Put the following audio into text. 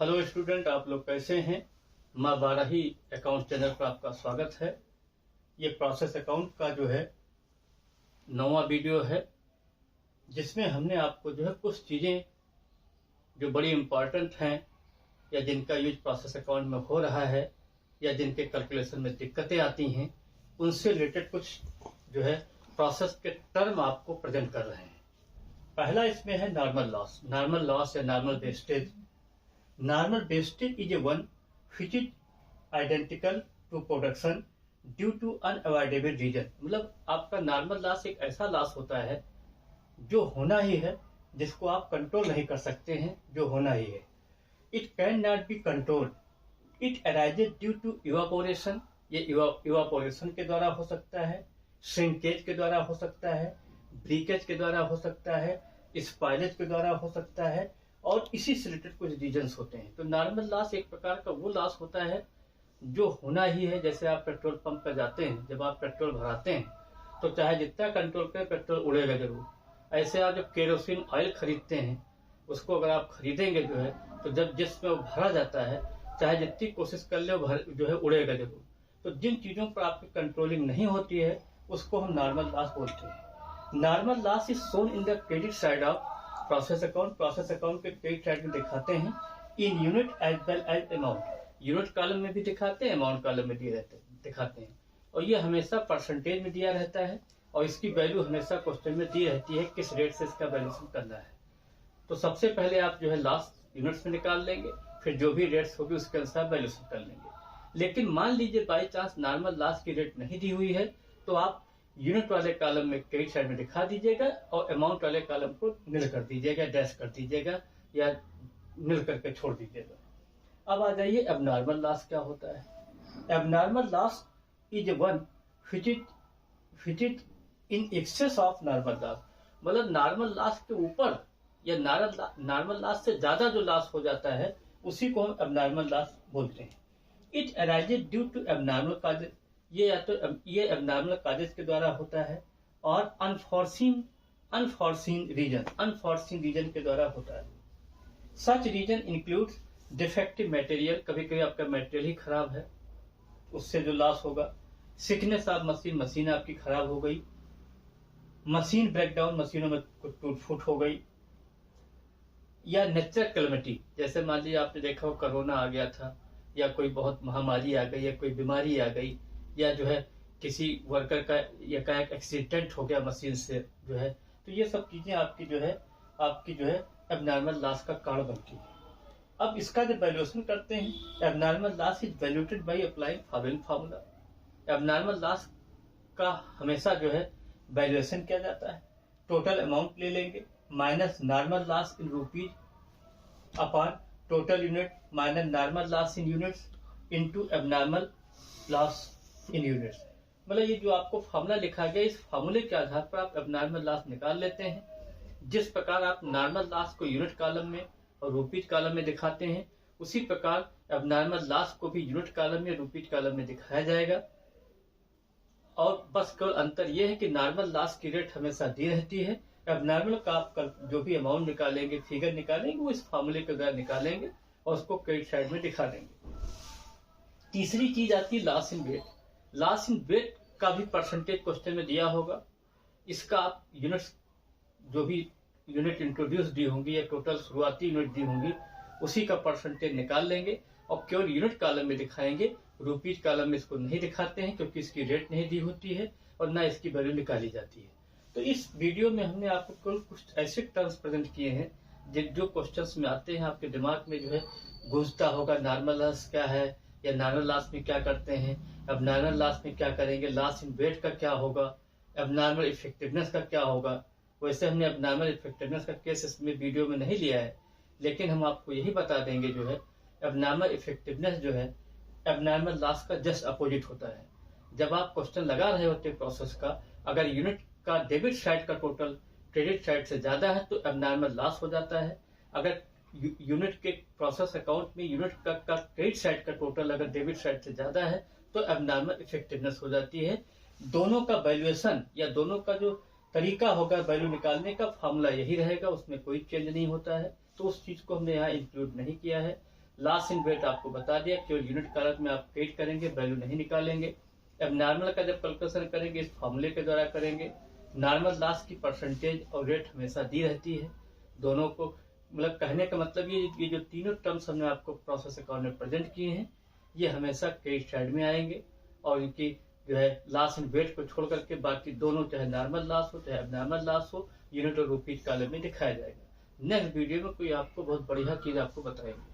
Hello student, आप लोग कैसे हैं। माँ बाराही अकाउंट चैनल पर आपका स्वागत है। ये प्रोसेस अकाउंट का जो है 9वां वीडियो है, जिसमें हमने आपको जो है कुछ चीज़ें जो बड़ी इम्पॉर्टेंट हैं या जिनका यूज प्रोसेस अकाउंट में हो रहा है या जिनके कैलकुलेशन में दिक्कतें आती हैं, उनसे रिलेटेड कुछ जो है प्रोसेस के टर्म आपको प्रेजेंट कर रहे हैं। पहला इसमें है नॉर्मल लॉस या normal wastage. Normal wastage is a one which is identical to production due to unavoidable reason। मतलब आपका नॉर्मल लॉस एक ऐसा लॉस होता है जो होना ही है, जिसको आप कंट्रोल नहीं कर सकते हैं, जो होना ही है। It can not be controlled, it arises due to evaporation. ये इवापोरेशन के द्वारा हो सकता है, श्रिंकेज के द्वारा हो सकता है, ब्रीकेज के द्वारा हो सकता है, स्पाइलेज के द्वारा हो सकता है, और इसी से रिलेटेड कुछ रीजंस होते हैं। तो नॉर्मल लॉस एक प्रकार का वो लॉस होता है जो होना ही है। जैसे आप पेट्रोल पंप पर जाते हैं, जब आप पेट्रोल भराते हैं तो चाहे जितना कंट्रोल करें पेट्रोल उड़ेगा जरूर। ऐसे आप जब केरोसिन ऑयल खरीदते हैं, उसको अगर आप खरीदेंगे जो है, तो जब जिसमें वो भरा जाता है, चाहे जितनी कोशिश कर ले वो जो है उड़ेगा जरूर। तो जिन चीजों पर आपकी कंट्रोलिंग नहीं होती है उसको हम नॉर्मल लॉस बोलते हैं। Normal loss is shown in the credit side of process account के क्रेडिट साइड में दिखाते हैं in unit as well as amount. Unit column में भी दिखाते हैं, अमाउंट कॉलम में दिखाते हैं, और ये हमेशा परसेंटेज में दिया रहता है, और इसकी वैल्यू हमेशा क्वेश्चन में दी रहती है किस रेट से इसका वैल्यूएशन करना है। तो सबसे पहले आप जो है लॉस यूनिट्स में निकाल लेंगे, फिर जो भी रेट्स होगी उसके अनुसार वैल्यूएशन कर लेंगे। लेकिन मान लीजिए बाई चांस नॉर्मल लॉस की रेट नहीं दी हुई है, तो आप यूनिट वाले कॉलम में क्रेडिट साइड में दिखा दीजिएगा और अमाउंट वाले कॉलम को निल कर दीजिएगा, डैश कर दीजिएगा या निल करके छोड़ दीजिएगा। अब आ जाइए एबनॉर्मल लॉस क्या होता है। Abnormal loss is one which is in excess of normal loss. मतलब नॉर्मल लॉस के ऊपर या नॉर्मल लॉस से ज्यादा जो लॉस हो जाता है उसी को हम एबनॉर्मल लॉस बोलते हैं। It arises due to abnormal causes. ये या तो ये एबनॉर्मल कॉजेज के द्वारा होता है, और अनफॉर्सीन रीजन के द्वारा होता है। Such reason includes defective material. कभी कभी आपका मटेरियल ही खराब है, उससे जो लॉस होगा। सिकनेस ऑफ मशीन आपकी खराब हो गई, मशीन ब्रेकडाउन, मशीनों में कुछ टूट फूट हो गई, या नेचुरल कैलेमिटी। जैसे मान लीजिए आपने देखा हो कोरोना आ गया था, या कोई बहुत महामारी आ गई, या कोई बीमारी आ गई, या जो है किसी वर्कर का एक एक्सीडेंट हो गया मशीन से जो है, तो ये सब चीजें आपकी जो है एबनॉर्मल लॉस का कारण बनती है। अब इसका जब वैल्यूएशन करते हैं, abnormal loss is valuated by applying following formula. Abnormal loss का हमेशा जो है वैल्यूएशन किया जाता है। टोटल अमाउंट ले लेंगे minus normal loss in rupees upon total unit minus normal loss in units into abnormal loss in units. मतलब ये जो आपको फार्मूला लिखा गया, इस फार्मूले के आधार पर आप एबनॉर्मल लॉस निकाल लेते हैं। जिस प्रकार आप नॉर्मल लॉस को यूनिट कॉलम में और रुपीज कॉलम में दिखाते हैं, उसी प्रकार एबनॉर्मल लॉस को भी यूनिट कॉलम में रुपीज कॉलम में दिखाया जाएगा। और बस केवल अंतर यह है कि नॉर्मल लॉस की रेट हमेशा दी रहती है। एबनॉर्मल का आप जो भी अमाउंट निकालेंगे, फिगर निकालेंगे, वो इस फार्मूले के द्वारा निकालेंगे और उसको क्रेडिट साइड में दिखा देंगे। तीसरी चीज आती है loss in weight. Loss in weight का भी परसेंटेज क्वेश्चन में दिया होगा। इसका आप यूनिट्स, जो भी यूनिट इंट्रोड्यूस दी होंगी या टोटल शुरुआती यूनिट दी होंगी, उसी का परसेंटेज निकाल लेंगे और केवल यूनिट कॉलम में दिखाएंगे। रुपीज कॉलम में इसको नहीं दिखाते हैं क्योंकि इसकी रेट नहीं दी होती है और ना इसकी वैल्यू निकाली जाती है। तो इस वीडियो में हमने आपको कुछ ऐसे टर्म्स प्रेजेंट किए हैं जो क्वेश्चंस में आते हैं, आपके दिमाग में जो है गूंजता होगा। नॉर्मल लॉस क्या है, या नॉर्मल लॉस में क्या करते हैं, एबनॉर्मल लॉस में क्या करेंगे, लॉस इन वेट का क्या होगा, एबनॉर्मल इफेक्टिवनेस का क्या होगा। वैसे हमने एबनॉर्मल इफेक्टिवनेस का केस इसमें वीडियो में नहीं लिया है, लेकिन हम आपको यही बता देंगे जो है एबनॉर्मल इफेक्टिवनेस जो है एबनॉर्मल लॉस का जस्ट अपोजिट होता है। जब आप क्वेश्चन लगा रहे होते हैं प्रोसेस का, अगर यूनिट का डेबिट साइड का टोटल क्रेडिट साइड से ज्यादा है तो एबनॉर्मल लॉस हो जाता है। अगर यूनिट के प्रोसेस अकाउंट में यूनिट का क्रेडिट साइड का टोटल अगर डेबिट साइड से ज्यादा है तो एबनॉर्मल इफेक्टिवनेस हो जाती है। दोनों का वैल्यूएशन या दोनों का जो तरीका होगा वैल्यू निकालने का, फार्मूला यही रहेगा, उसमें कोई चेंज नहीं होता है। तो उस चीज को हमने यहाँ इंक्लूड नहीं किया है। लॉस इन वेट आपको बता दिया, केवल यूनिट कॉलम में आप क्रिएट करेंगे, वैल्यू नहीं निकालेंगे। अब नॉर्मल का जब कैलकुलेशन करेंगे इस फॉर्मूले के द्वारा करेंगे। नॉर्मल लॉस की परसेंटेज और रेट हमेशा दी रहती है दोनों को। मतलब कहने का मतलब ये जो तीनों टर्म्स हमने आपको प्रोसेस अकाउंट में प्रेजेंट किए हैं ये हमेशा क्रेडिट साइड में आएंगे, और इनकी जो है लॉस इन वेट को छोड़ करके बाकी दोनों, चाहे नॉर्मल लॉस हो चाहे एबनॉर्मल लॉस हो, यूनिट और रुपीज कॉलम में दिखाया जाएगा। नेक्स्ट वीडियो में कोई आपको बहुत बढ़िया चीज आपको बताएंगे।